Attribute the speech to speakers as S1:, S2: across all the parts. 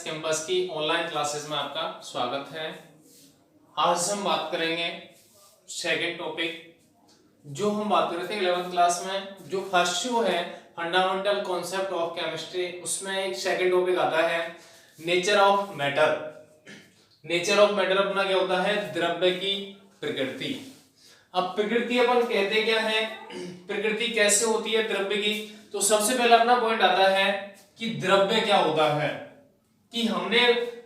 S1: Campus की online classes में आपका स्वागत है। आज हम बात करेंगे सेकंड टॉपिक। जो हम बात कर रहे थे 11th क्लास में, जो फर्स्ट शो है फंडामेंटल कॉन्सेप्ट ऑफ केमिस्ट्री, उसमें एक सेकंड टॉपिक आता है nature of matter. Nature of matter अपना क्या होता है? द्रव्य की प्रकृति। अब प्रकृति अपन कहते क्या है, प्रकृति कैसे होती है द्रव्य की? तो सबसे पहला अपना पॉइंट आता है कि द्रव्य क्या होता है। कि हमने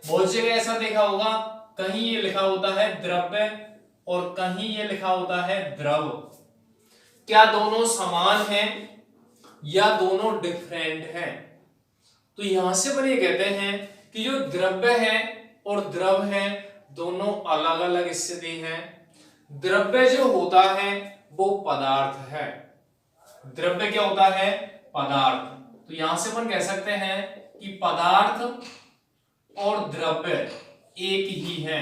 S1: बहुत जगह ऐसा देखा होगा, कहीं ये लिखा होता है द्रव्य और कहीं ये लिखा होता है द्रव। क्या दोनों समान हैं या दोनों डिफरेंट हैं? तो यहां से अपन ये कहते हैं कि जो द्रव्य है और द्रव है दोनों अलग अलग स्थिति हैं। द्रव्य जो होता है वो पदार्थ है। द्रव्य क्या होता है? पदार्थ। तो यहां से अपन कह सकते हैं कि पदार्थ और द्रव्य एक ही है,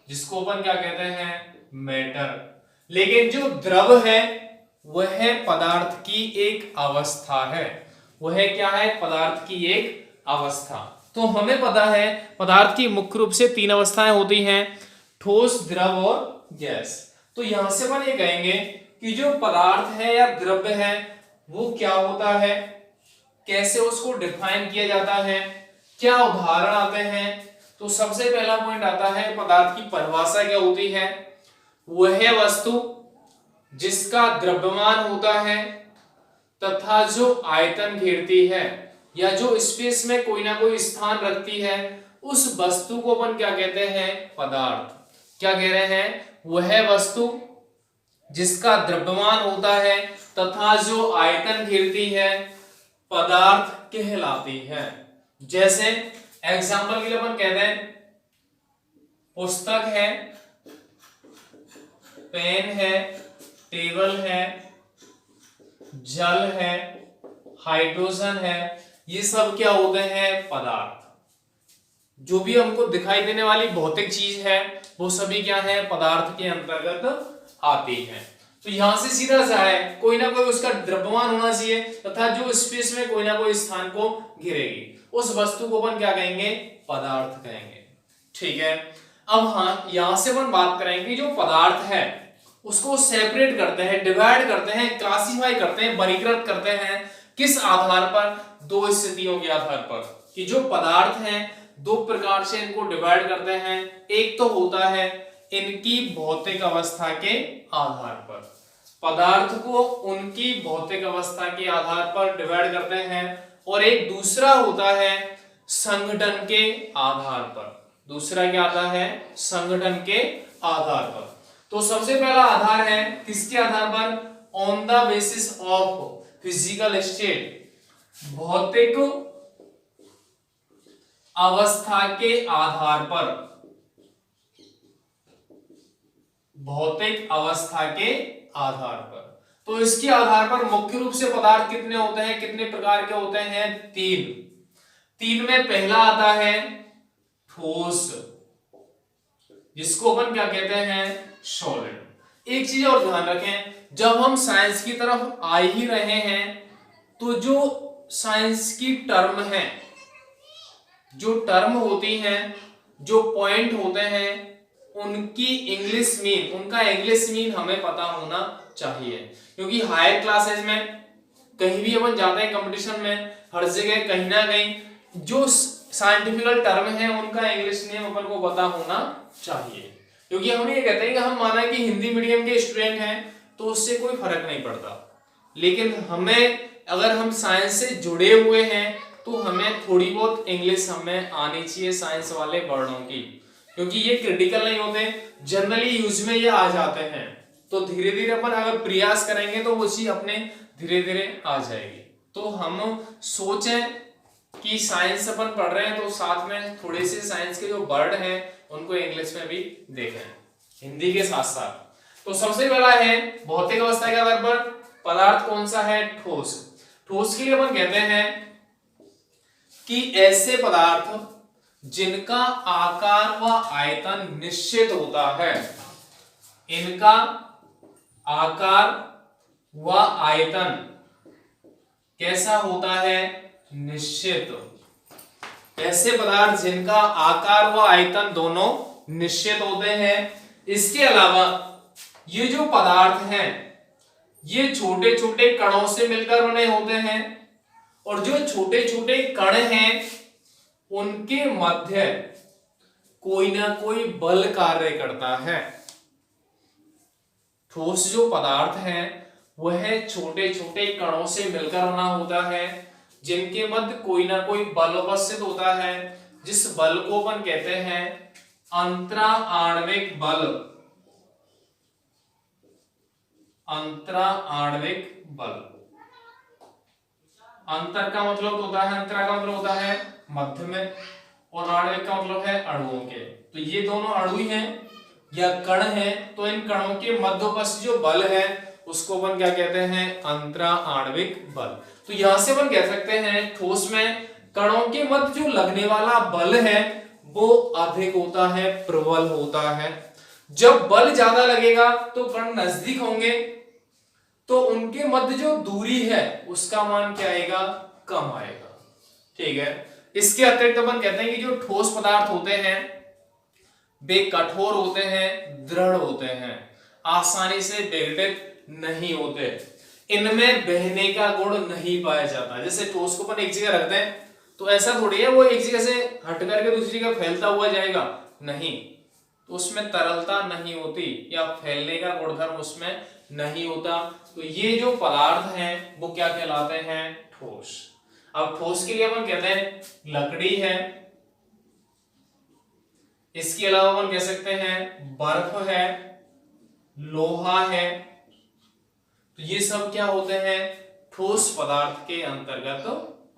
S1: जिसको अपन क्या कहते हैं? मैटर। लेकिन जो द्रव है वह पदार्थ की एक अवस्था है। वह क्या है? पदार्थ की एक अवस्था। तो हमें पता है पदार्थ की मुख्य रूप से तीन अवस्थाएं होती हैं, ठोस, द्रव और गैस। तो यहां से अपन ये कहेंगे कि जो पदार्थ है या द्रव्य है वो क्या होता है, कैसे उसको डिफाइन किया जाता है, क्या उदाहरण आते हैं। तो सबसे पहला पॉइंट आता है पदार्थ की परिभाषा क्या होती है? वह वस्तु जिसका द्रव्यमान होता है तथा जो आयतन घेरती है या जो स्पेस में कोई ना कोई स्थान रखती है, उस वस्तु को अपन क्या कहते हैं? पदार्थ। क्या कह रहे हैं? वह वस्तु जिसका द्रव्यमान होता है तथा जो आयतन घेरती है पदार्थ कहलाती है। जैसे एग्जांपल के लिए अपन कहते हैं पुस्तक है, पेन है, टेबल है, जल है, हाइड्रोजन है, ये सब क्या होते हैं? पदार्थ। जो भी हमको दिखाई देने वाली भौतिक चीज है वो सभी क्या है? पदार्थ के अंतर्गत आती है। तो यहां से सीधा सा है कोई ना कोई उसका द्रव्यमान होना चाहिए तथा जो स्पेस में कोई ना कोई स्थान को घेरेगी, उस वस्तु को अपन क्या कहेंगे? पदार्थ कहेंगे। ठीक है। अब हाँ, यहां से अपन बात करेंगे जो पदार्थ है उसको सेपरेट करते हैं, डिवाइड करते हैं, क्लासिफाई करते हैं, वर्गीकृत करते हैं। किस आधार पर? दो स्थितियों के आधार पर। कि जो पदार्थ हैं दो प्रकार से इनको डिवाइड करते हैं। एक तो होता है इनकी भौतिक अवस्था के आधार पर। पदार्थ को उनकी भौतिक अवस्था के आधार पर डिवाइड करते हैं, और एक दूसरा होता है संगठन के आधार पर। दूसरा क्या आता है? संगठन के आधार पर। तो सबसे पहला आधार है किसके आधार पर? On the basis of physical state, भौतिक अवस्था के आधार पर। भौतिक अवस्था के आधार पर। तो इसके आधार पर मुख्य रूप से पदार्थ कितने होते हैं, कितने प्रकार के होते हैं? तीन में पहला आता है ठोस, जिसको अपन क्या कहते हैं? सॉलिड। एक चीज और ध्यान रखें, जब हम साइंस की तरफ आ ही रहे हैं तो जो साइंस की टर्म है, जो टर्म होती हैं, जो पॉइंट होते हैं, उनकी इंग्लिश मीन, उनका इंग्लिश मीन हमें पता होना चाहिए। क्योंकि हायर क्लासेस में कहीं भी अपन जाते हैं कंपटीशन में, हर जगह कहीं ना कहीं जो साइंटिफिकल टर्म है उनका इंग्लिश नेम अपन को पता होना चाहिए। क्योंकि हम ये कहते हैं कि हम माना कि हिंदी मीडियम के स्टूडेंट हैं तो उससे कोई फर्क नहीं पड़ता, लेकिन हमें अगर हम साइंस से जुड़े हुए हैं तो हमें थोड़ी बहुत इंग्लिश हमें आनी चाहिए साइंस वाले वर्डों की, क्योंकि ये क्रिटिकल नहीं होते, जनरली यूज में ये आ जाते हैं। तो धीरे धीरे अपन अगर प्रयास करेंगे तो वो चीज अपने धीरे धीरे आ जाएगी। तो हम सोचें कि साइंस अपन पढ़ रहे हैं तो साथ में थोड़े से साइंस के जो वर्ड हैं उनको इंग्लिश में भी देखें, हिंदी के साथ साथ। तो सबसे पहला है भौतिक अवस्था के आधार पर पदार्थ कौन सा है? ठोस। ठोस के लिए अपन कहते हैं कि ऐसे पदार्थ जिनका आकार व आयतन निश्चित होता है, इनका आकार व आयतन कैसा होता है? निश्चित। ऐसे पदार्थ जिनका आकार व आयतन दोनों निश्चित होते हैं। इसके अलावा ये जो पदार्थ हैं ये छोटे छोटे कणों से मिलकर बने होते हैं और जो छोटे छोटे कण हैं उनके मध्य कोई ना कोई बल कार्य करता है। ठोस जो पदार्थ है वह छोटे छोटे कणों से मिलकर बना होता है जिनके मध्य कोई ना कोई बल उपस्थित होता है, जिस बल को अपन कहते हैं अंतरा आणविक बल। अंतरा आणविक बल। अंतर का मतलब होता है, अंतरा का मतलब होता है मध्य में और आणविक का मतलब है अणुओं के। तो ये दोनों अणु हैं या कण हैं, तो इन कणों के मध्य उपस्थित जो बल है उसको अपन क्या कहते हैं अंतरा आणविक बल। तो यहां से अपन कह सकते हैं ठोस में कणों के मध्य जो लगने वाला बल है वो अधिक होता है, प्रबल होता है। जब बल ज्यादा लगेगा तो कण नजदीक होंगे तो उनके मध्य जो दूरी है उसका मान क्या आएगा, कम आएगा। ठीक है। इसके अतिरिक्त अपन कहते हैं कि जो ठोस पदार्थ होते हैं वे कठोर होते हैं, दृढ़ होते हैं, आसानी से विघटित नहीं होते, इनमें बहने का गुण नहीं पाया जाता। जैसे ठोस को अपन एक जगह रखते हैं तो ऐसा थोड़ी है वो एक जगह से हट करके दूसरी जगह फैलता हुआ जाएगा, नहीं, तो उसमें तरलता नहीं होती या फैलने का गुणधर्म उसमें नहीं होता। तो ये जो पदार्थ हैं वो क्या कहलाते हैं, ठोस। अब ठोस के लिए अपन कहते हैं लकड़ी है, इसके अलावा अपन कह सकते हैं बर्फ है, लोहा है। तो ये सब क्या होते हैं, ठोस पदार्थ के अंतर्गत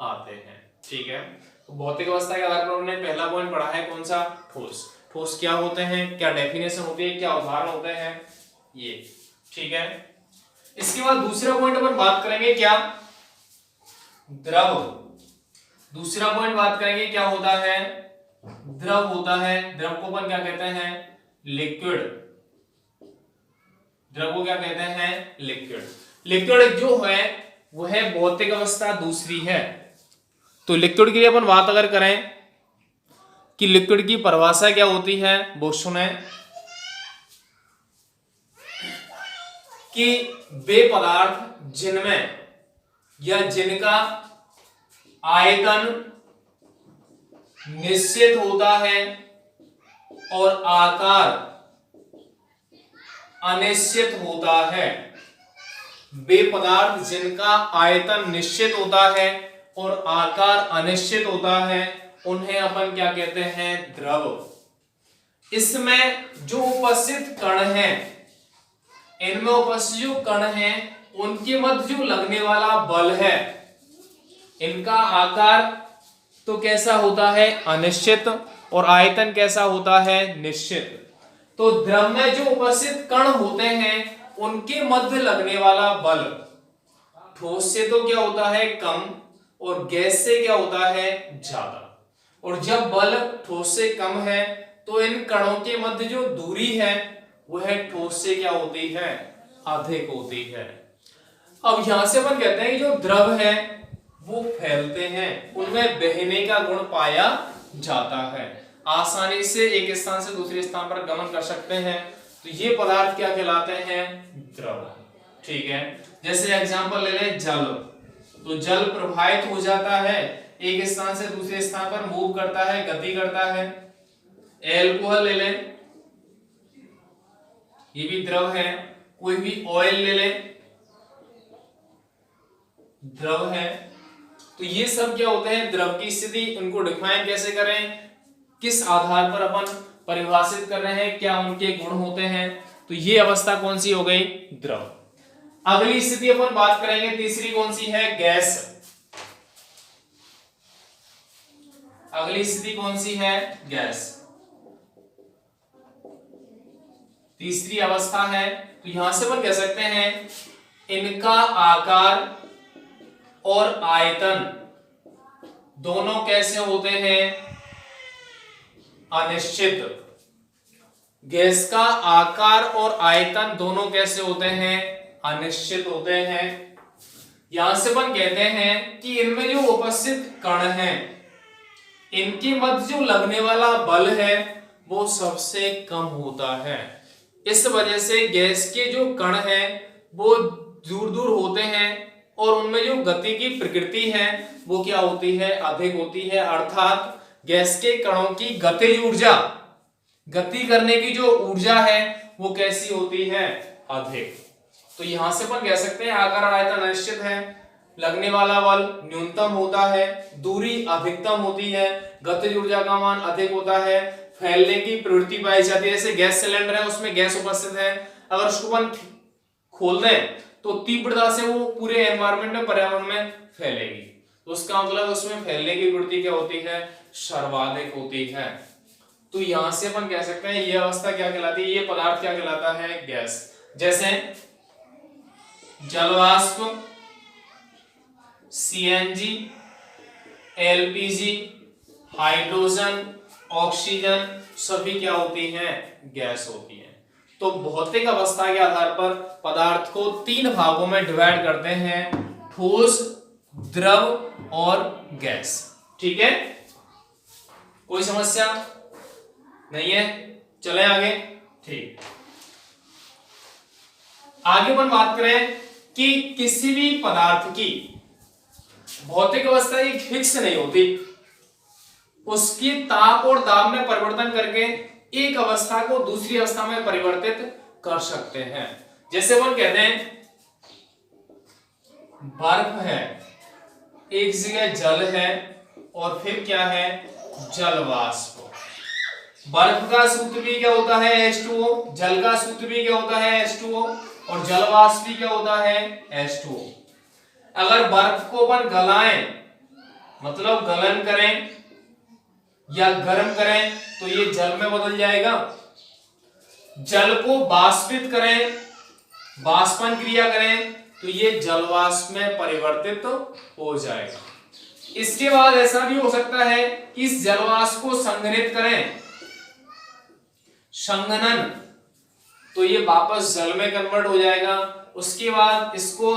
S1: आते हैं। ठीक है। तो भौतिक अवस्था के आधार पर हमने पहला पॉइंट पढ़ा है कौन सा, ठोस। ठोस क्या होते हैं, क्या डेफिनेशन होती है, क्या उदाहरण होते हैं ये। ठीक है। इसके बाद दूसरा पॉइंट अपन बात करेंगे क्या, द्रव। दूसरा पॉइंट बात करेंगे क्या होता है, द्रव होता है। द्रव को अपन क्या कहते हैं, लिक्विड। द्रव को क्या कहते हैं, लिक्विड। लिक्विड जो है वह भौतिक अवस्था दूसरी है। तो लिक्विड के लिए अपन बात अगर करें कि लिक्विड की परिभाषा क्या होती है वो सुने कि वे पदार्थ जिनमें या जिनका आयतन निश्चित होता है और आकार अनिश्चित होता है। वे पदार्थ जिनका आयतन निश्चित होता है और आकार अनिश्चित होता है उन्हें अपन क्या कहते हैं, द्रव। इसमें जो उपस्थित कण हैं, इनमें उपस्थित जो कण हैं उनके मध्य जो लगने वाला बल है, इनका आकार तो कैसा होता है, अनिश्चित, और आयतन कैसा होता है, निश्चित। तो द्रव में जो उपस्थित कण होते हैं उनके मध्य लगने वाला बल ठोस से तो क्या होता है, कम, और गैस से क्या होता है, ज्यादा। और जब बल ठोस से कम है तो इन कणों के मध्य जो दूरी है वह ठोस से क्या होती है, अधिक होती है। अब यहां से अपन कहते हैं कि जो द्रव है वो फैलते हैं, उनमें बहने का गुण पाया जाता है, आसानी से एक स्थान से दूसरे स्थान पर गमन कर सकते हैं। तो ये पदार्थ क्या कहलाते हैं, द्रव। ठीक है। जैसे एग्जांपल ले लें जल। तो जल प्रवाहित हो जाता है, एक स्थान से दूसरे स्थान पर मूव करता है, गति करता है। एल्कोहल ले लें, ये भी द्रव है। कोई भी ऑयल ले लें, द्रव है। तो ये सब क्या होते हैं, द्रव की स्थिति। उनको डिफाइन कैसे करें, किस आधार पर अपन परिभाषित कर रहे हैं, क्या उनके गुण होते हैं। तो ये अवस्था कौन सी हो गई, द्रव। अगली स्थिति अपन बात करेंगे, तीसरी कौन सी है, गैस। अगली स्थिति कौन सी है, गैस। तीसरी अवस्था है। तो यहां से अपन कह सकते हैं इनका आकार और आयतन दोनों कैसे होते हैं, अनिश्चित। गैस का आकार और आयतन दोनों कैसे होते हैं, अनिश्चित होते हैं। यहां से अपन कहते हैं कि इनमें जो उपस्थित कण हैं इनके मध्य जो लगने वाला बल है वो सबसे कम होता है। इस वजह से गैस के जो कण हैं वो दूर दूर होते हैं और उनमें जो गति की प्रकृति है वो क्या होती है, अधिक होती है। अर्थात गैस के कणों की गतिज ऊर्जा, गति करने की जो ऊर्जा है वो कैसी होती है, अधिक। तो यहां से अपन कह सकते हैं आकार आयतन अनिश्चित है, लगने वाला बल न्यूनतम होता है, दूरी अधिकतम होती है, गतिज ऊर्जा का मान अधिक होता है, फैलने की प्रवृत्ति पाई जाती है। जैसे गैस सिलेंडर है उसमें गैस उपस्थित है, अगर उसको अपन खोल दें तो तीव्रता से वो पूरे एनवायरनमेंट में, पर्यावरण में फैलेगी। तो उसका मतलब उसमें फैलने की प्रवृत्ति क्या होती है, सर्वाधिक होती है। तो यहां से अपन कह सकते हैं ये अवस्था क्या कहलाती है, ये पदार्थ क्या कहलाता है, गैस। जैसे जलवाष्प, सीएनजी, एलपीजी, हाइड्रोजन, ऑक्सीजन सभी क्या होती हैं, गैस होती हैं। तो भौतिक अवस्था के आधार पर पदार्थ को तीन भागों में डिवाइड करते हैं, ठोस, द्रव और गैस। ठीक है, कोई समस्या नहीं है, चले आगे। ठीक, आगे अपन बात करें कि किसी भी पदार्थ की भौतिक अवस्था एक फिक्स नहीं होती, उसकी ताप और दाब में परिवर्तन करके एक अवस्था को दूसरी अवस्था में परिवर्तित कर सकते हैं। जैसे अपन कहते हैं बर्फ है, एक जगह जल है और फिर क्या है, जल वाष्प। बर्फ का सूत्र भी क्या होता है, H2O, जल का सूत्र भी क्या होता है, H2O, और जल वाष्प भी क्या होता है, H2O। अगर बर्फ को अपन गलाएं, मतलब गलन करें या गर्म करें तो ये जल में बदल जाएगा। जल को बाष्पित करें, बाष्पन क्रिया करें तो ये जलवाष्प में परिवर्तित हो जाएगा। इसके बाद ऐसा भी हो सकता है कि इस जलवाष्प को संघनित करें, संघनन, तो ये वापस जल में कन्वर्ट हो जाएगा। उसके बाद इसको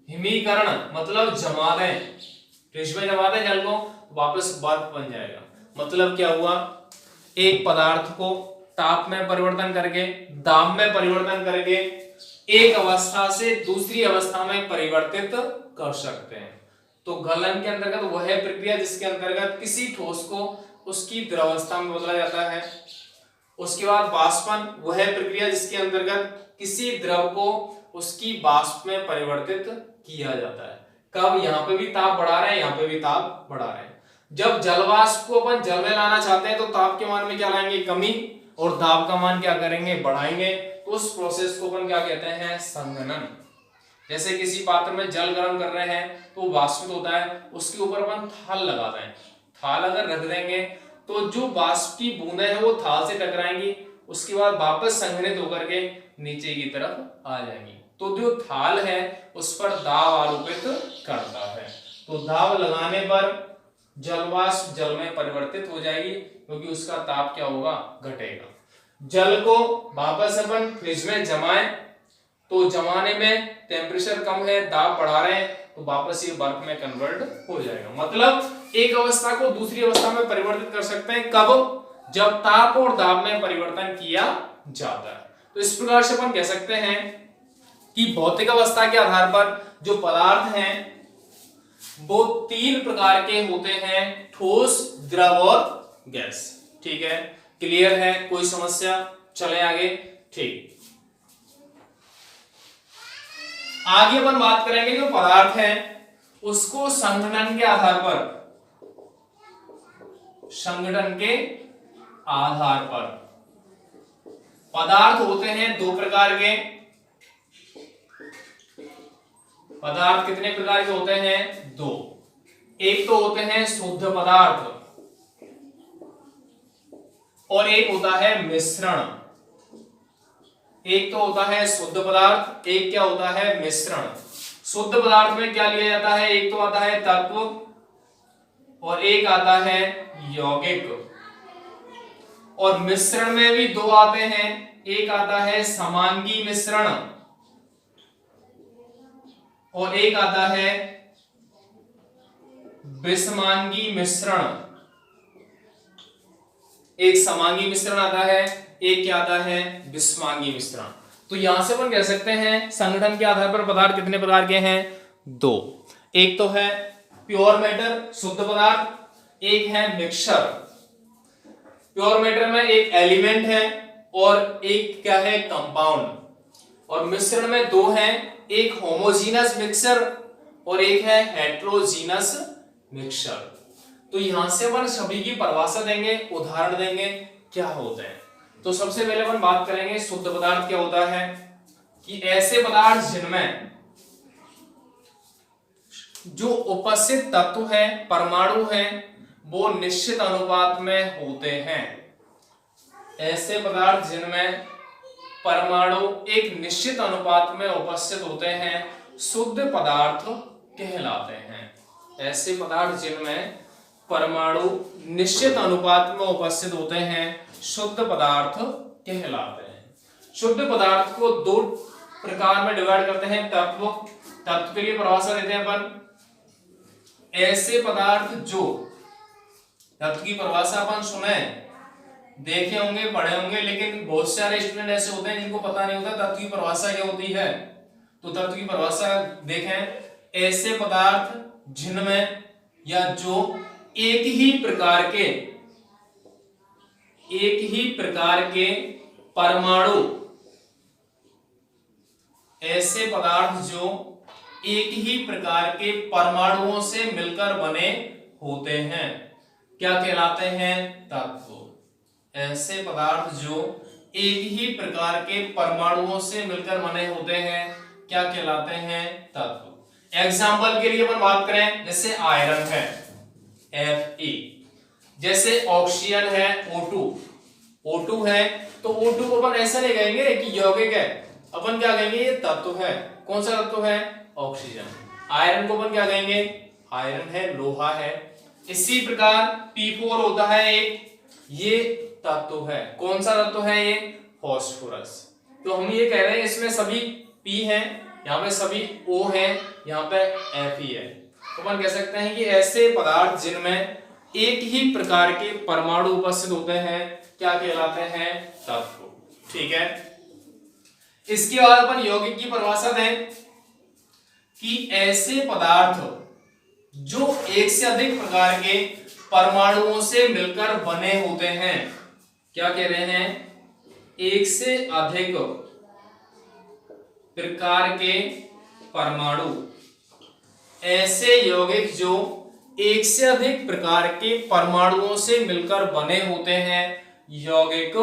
S1: हिमीकरण, मतलब जमा दें, फ्रिज में जमा दें जल को, वापस बर्फ बन जाएगा। मतलब क्या हुआ, एक पदार्थ को ताप में परिवर्तन करके, दाब में परिवर्तन करके एक अवस्था से दूसरी अवस्था में परिवर्तित कर सकते हैं। तो गलन के अंतर्गत वह प्रक्रिया जिसके अंतर्गत किसी ठोस को उसकी द्रवावस्था में बदला जाता है। उसके बाद बाष्पन, वह प्रक्रिया जिसके अंतर्गत किसी द्रव को उसकी वाष्प में परिवर्तित किया जाता है। कब, यहाँ पे भी ताप बढ़ा रहे हैं, यहाँ पे भी ताप बढ़ा रहे हैं। जब जलवाष्प को अपन जल में लाना चाहते हैं तो ताप के मान में क्या लाएंगे, कमी, और दाब का मान क्या करेंगे, बढ़ाएंगे। तो उस प्रोसेस को अपन क्या कहते हैं, संघनन। जैसे किसी पात्र में जल गर्म कर रहे हैं तो वाष्पित होता है, उसके ऊपर अपन थाल लगाते हैं। थाल अगर रख देंगे तो जो वाष्प की बूंदें हैं वो थाल से टकराएंगी, उसके बाद वापस संघनित होकर के नीचे की तरफ आ जाएंगी। तो जो थाल है उस पर दाब आरोपित करता है। तो दाब लगाने पर जलवाष्प जल में परिवर्तित हो जाएगी, क्योंकि उसका ताप क्या होगा, घटेगा। जल को वापस अपन फ्रिज में जमाएं तो जमाने में टेम्परेचर कम है, दाब बढ़ा रहे हैं, तो वापस ये बर्फ में कन्वर्ट हो जाएगा। मतलब एक अवस्था को दूसरी अवस्था में परिवर्तित कर सकते हैं, कब, जब ताप और दाब में परिवर्तन किया जाता है। तो इस प्रकार से अपन कह सकते हैं कि भौतिक अवस्था के आधार पर जो पदार्थ हैं वो तीन प्रकार के होते हैं, ठोस, द्रव और गैस। ठीक है, क्लियर है, कोई समस्या, चले आगे। ठीक, आगे अपन बात करेंगे जो पदार्थ है उसको संघटन के आधार पर, संघटन के आधार पर पदार्थ होते हैं दो प्रकार के। पदार्थ कितने प्रकार के होते हैं, दो। एक तो होते हैं शुद्ध पदार्थ और एक होता है मिश्रण। एक तो होता है शुद्ध पदार्थ, एक क्या होता है, मिश्रण। शुद्ध पदार्थ में क्या लिया जाता है, एक तो आता है तत्व और एक आता है यौगिक। और मिश्रण में भी दो आते हैं, एक आता है समांगी मिश्रण और एक आता है विषमांगी मिश्रण, एक समांगी मिश्रण आता है, एक क्या आता है, विषमांगी मिश्रण। तो यहां से अपन कह सकते हैं संगठन के आधार पर पदार्थ कितने प्रकार के हैं, दो। एक तो है प्योर मैटर शुद्ध पदार्थ, एक है मिक्सचर। प्योर मैटर में एक एलिमेंट है और एक क्या है, कंपाउंड। और मिश्रण में दो हैं, एक होमोजीनस मिक्सचर और एक है हेट्रोजीनस मिक्सचर। तो यहां से अपन सभी की परिभाषा देंगे, उदाहरण देंगे क्या होते हैं। तो सबसे पहले अपन बात करेंगे शुद्ध पदार्थ क्या होता है, कि ऐसे पदार्थ जिनमें जो उपस्थित तत्व है, परमाणु है, वो निश्चित अनुपात में होते हैं। ऐसे पदार्थ जिनमें परमाणु एक निश्चित अनुपात में उपस्थित होते हैं शुद्ध पदार्थ कहलाते हैं। ऐसे पदार्थ जिनमें परमाणु निश्चित अनुपात में उपस्थित होते हैं शुद्ध पदार्थ कहलाते हैं। शुद्ध पदार्थ को दो प्रकार में डिवाइड करते हैं, तत्व। तत्व के लिए परिभाषा देते हैं अपन, ऐसे पदार्थ जो, तत्व की परिभाषा अपन सुने, देखे होंगे, पढ़े होंगे, लेकिन बहुत सारे स्टूडेंट ऐसे होते हैं जिनको पता नहीं होता तत्व की परिभाषा क्या होती है। तो तत्व की परिभाषा देखें, ऐसे पदार्थ जिनमें या जो एक ही प्रकार के परमाणु, ऐसे पदार्थ जो एक ही प्रकार के परमाणुओं से मिलकर बने होते हैं क्या कहलाते हैं, तत्व। ऐसे पदार्थ जो एक ही प्रकार के परमाणुओं से मिलकर बने होते हैं क्या कहलाते हैं, तत्व। एग्जाम्पल के लिए अपन बात करें, जैसे आयरन है Fe, जैसे ऑक्सीजन है O2 है। तो O2 को अपन ऐसा नहीं कहेंगे कि यौगिक है, अपन क्या कहेंगे, ये तत्व है। कौन सा तत्व है, ऑक्सीजन। आयरन को अपन क्या कहेंगे, आयरन है, लोहा है। इसी प्रकार P4 होता है एक, ये तत्व है। कौन सा तत्व है ये, फास्फोरस। तो हम ये कह रहे हैं इसमें सभी P है, यहाँ पे सभी O है, यहाँ पे Fe है। तो अपन कह सकते हैं कि ऐसे पदार्थ जिनमें एक ही प्रकार के परमाणु उपस्थित होते हैं क्या कहलाते हैं, तत्व। ठीक है। इसके बाद अपन यौगिक की परिभाषा दें कि ऐसे पदार्थ जो एक से अधिक प्रकार के परमाणुओं से मिलकर बने होते हैं, क्या कह रहे हैं, एक से अधिक प्रकार के परमाणु। ऐसे यौगिक जो एक से अधिक प्रकार के परमाणुओं से मिलकर बने होते हैं यौगिक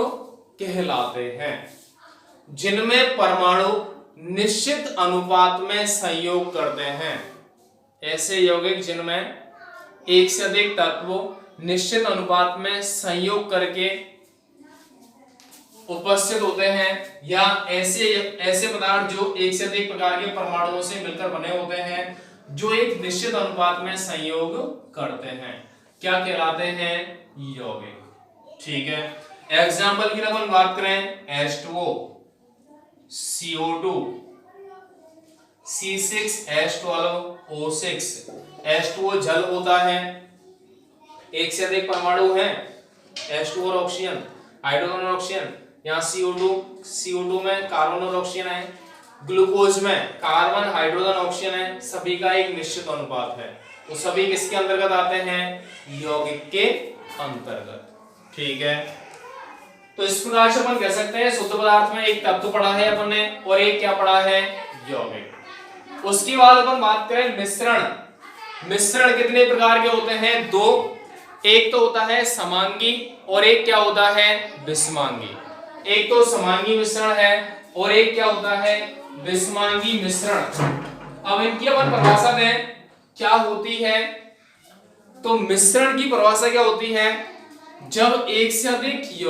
S1: कहलाते हैं। जिनमें परमाणु निश्चित अनुपात में संयोग करते हैं। ऐसे यौगिक जिनमें एक से अधिक तत्व निश्चित अनुपात में संयोग करके उपस्थित होते हैं, या ऐसे पदार्थ जो एक से अधिक प्रकार के परमाणुओं से मिलकर बने होते हैं जो एक निश्चित अनुपात में संयोग करते हैं क्या कहलाते हैं, यौगिक। ठीक है। एग्जाम्पल की अपन बात करें, H2O, CO2, C6H12O6। H2O जल होता है, एक से अधिक परमाणु है, H2 और ऑक्सीजन, हाइड्रोजन और ऑक्सीजन। यहाँ CO2 में कार्बन और ऑक्सीजन है, ग्लूकोज में कार्बन, हाइड्रोजन, ऑक्सीजन है, सभी का एक निश्चित अनुपात है। तो सभी किसके अंतर्गत आते हैं, यौगिक के अंतर्गत। ठीक है। तो इस प्रकार से अपन कह सकते हैं शुद्ध पदार्थ में एक तत्व पढ़ा है अपन ने और एक क्या पढ़ा है, यौगिक। उसके बाद अपन बात करें मिश्रण। मिश्रण कितने प्रकार के होते हैं, दो। एक तो होता है समांगी और एक क्या होता है, विषमांगी। एक तो समांगी मिश्रण है और एक क्या होता है, विषमांगी मिश्रण। अब इनकी अपन परिभाषा दें क्या होती है, तो मिश्रण की परिभाषा क्या होती है, जब एक से अधिक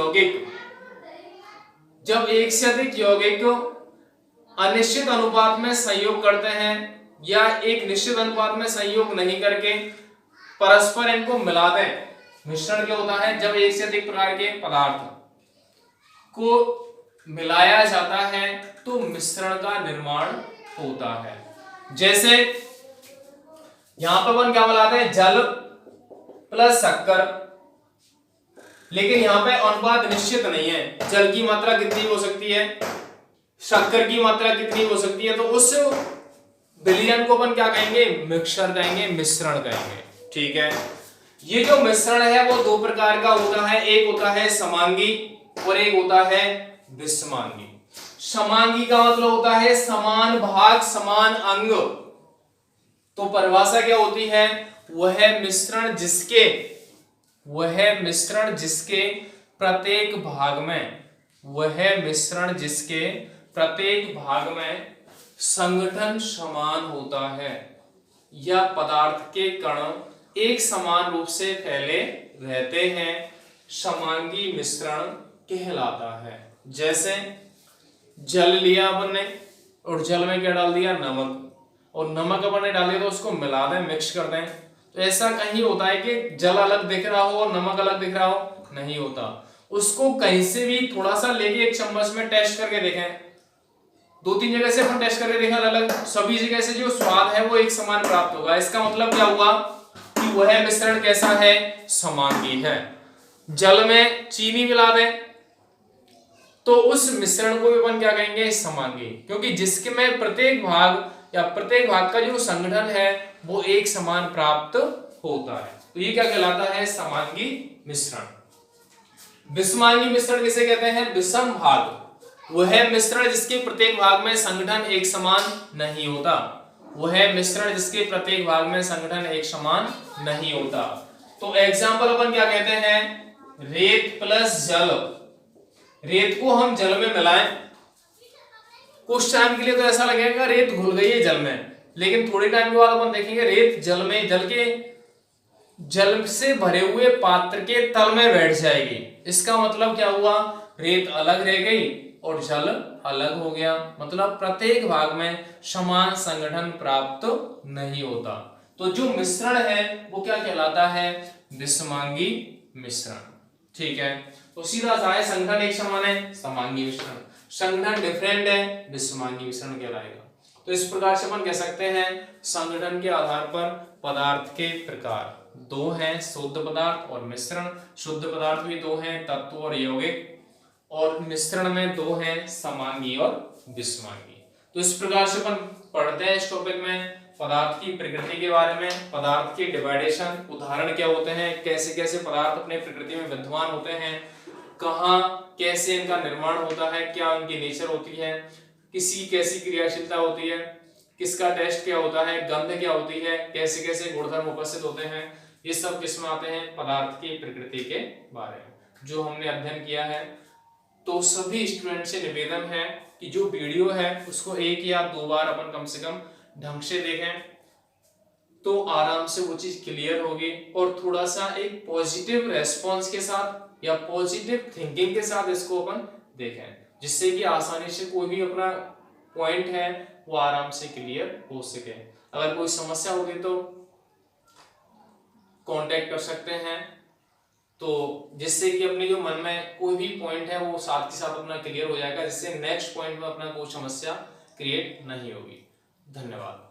S1: यौगिक अनिश्चित अनुपात में संयोग करते हैं या एक निश्चित अनुपात में संयोग नहीं करके परस्पर इनको मिला दें। मिश्रण क्या होता है, जब एक से अधिक प्रकार के पदार्थ को मिलाया जाता है तो मिश्रण का निर्माण होता है। जैसे यहां पर अपन क्या मिलाते हैं, जल प्लस शक्कर, लेकिन यहां पे अनुपात निश्चित नहीं है, जल की मात्रा कितनी हो सकती है, शक्कर की मात्रा कितनी हो सकती है, तो उस विलयन को अपन क्या कहेंगे, मिक्सचर कहेंगे, मिश्रण कहेंगे। ठीक है, ये जो मिश्रण है वो दो प्रकार का होता है, एक होता है समांगी और एक होता है विषमांगी। समांगी का मतलब होता है समान भाग समान अंग। तो परिभाषा क्या होती है, वह मिश्रण जिसके प्रत्येक भाग में संगठन समान होता है या पदार्थ के कण एक समान रूप से फैले रहते हैं, समांगी मिश्रण कहलाता है। जैसे जल लिया अपन ने और जल में क्या डाल दिया, नमक, और नमक अपन ने डाल दिया तो उसको मिला दें, मिक्स कर दें। तो ऐसा कहीं होता है कि जल अलग दिख रहा हो और नमक अलग दिख रहा हो, नहीं होता। उसको कहीं से भी थोड़ा सा लेके एक चम्मच में टेस्ट करके देखें, 2-3 जगह से अपन टेस्ट करके देखा अलग, सभी जगह से जो स्वाद है वो एक समान प्राप्त होगा। इसका मतलब क्या हुआ कि वह मिश्रण कैसा है, समांगी है। जल में चीनी मिला दें तो उस मिश्रण को भी अपन क्या कहेंगे, समांगी, क्योंकि जिसके में प्रत्येक भाग का जो संगठन है वो एक समान प्राप्त होता है। तो ये क्या कहलाता है, समांगी मिश्रण। विषमांगी मिश्रण किसे कहते हैं, विषम भाग, वह मिश्रण जिसके प्रत्येक भाग में संगठन एक समान नहीं होता, तो एग्जाम्पल अपन क्या कहते हैं, रेत प्लस जल। रेत को हम जल में मिलाएं, कुछ टाइम के लिए तो ऐसा लगेगा रेत घुल गई है जल में, लेकिन थोड़े टाइम के बाद अपन देखेंगे रेत जल से भरे हुए पात्र के तल में बैठ जाएगी। इसका मतलब क्या हुआ, रेत अलग रह गई और जल अलग हो गया, मतलब प्रत्येक भाग में समान संगठन प्राप्त नहीं होता। तो जो मिश्रण है वो क्या कहलाता है, विषमांगी मिश्रण। ठीक है, तो सीधा सा है, संगठन एक समान है, समांगी मिश्रण, संगठन डिफरेंट है, विषमांगी मिश्रण कहलाएगा। तो इस प्रकार से अपन कह सकते हैं संगठन के आधार पर पदार्थ के प्रकार दो हैं, शुद्ध पदार्थ और मिश्रण। शुद्ध पदार्थ भी दो हैं, तत्व और यौगिक, और मिश्रण में दो हैं, समांगी और विषमांगी। तो इस प्रकार से अपन पढ़ते हैं इस टॉपिक में पदार्थ की प्रकृति के बारे में, पदार्थ के डिवाइडेशन, उदाहरण क्या होते हैं, कैसे कैसे पदार्थ अपने प्रकृति में विद्यमान होते हैं, कहाँ कैसे इनका निर्माण होता है, क्या उनकी नेचर होती है, किसी कैसी क्रियाशीलता होती है, किसका टेस्ट क्या होता है, गंध क्या होती है, कैसे कैसे गुणधर्म उपस्थित होते हैं, ये सब किसमें आते हैं, पदार्थ की प्रकृति के बारे में जो हमने अध्ययन किया है। तो सभी स्टूडेंट से निवेदन है कि जो वीडियो है उसको 1 या 2 बार अपन कम से कम ढंग से देखें, तो आराम से वो चीज क्लियर होगी, और थोड़ा सा एक पॉजिटिव रेस्पॉन्स के साथ या पॉजिटिव थिंकिंग के साथ इसको अपन देखें, जिससे कि आसानी से कोई भी अपना पॉइंट है वो आराम से क्लियर हो सके। अगर कोई समस्या होगी तो कांटेक्ट कर सकते हैं, तो जिससे कि अपने जो मन में कोई भी पॉइंट है वो साथ के साथ अपना क्लियर हो जाएगा, जिससे नेक्स्ट पॉइंट में अपना कोई समस्या क्रिएट नहीं होगी। धन्यवाद।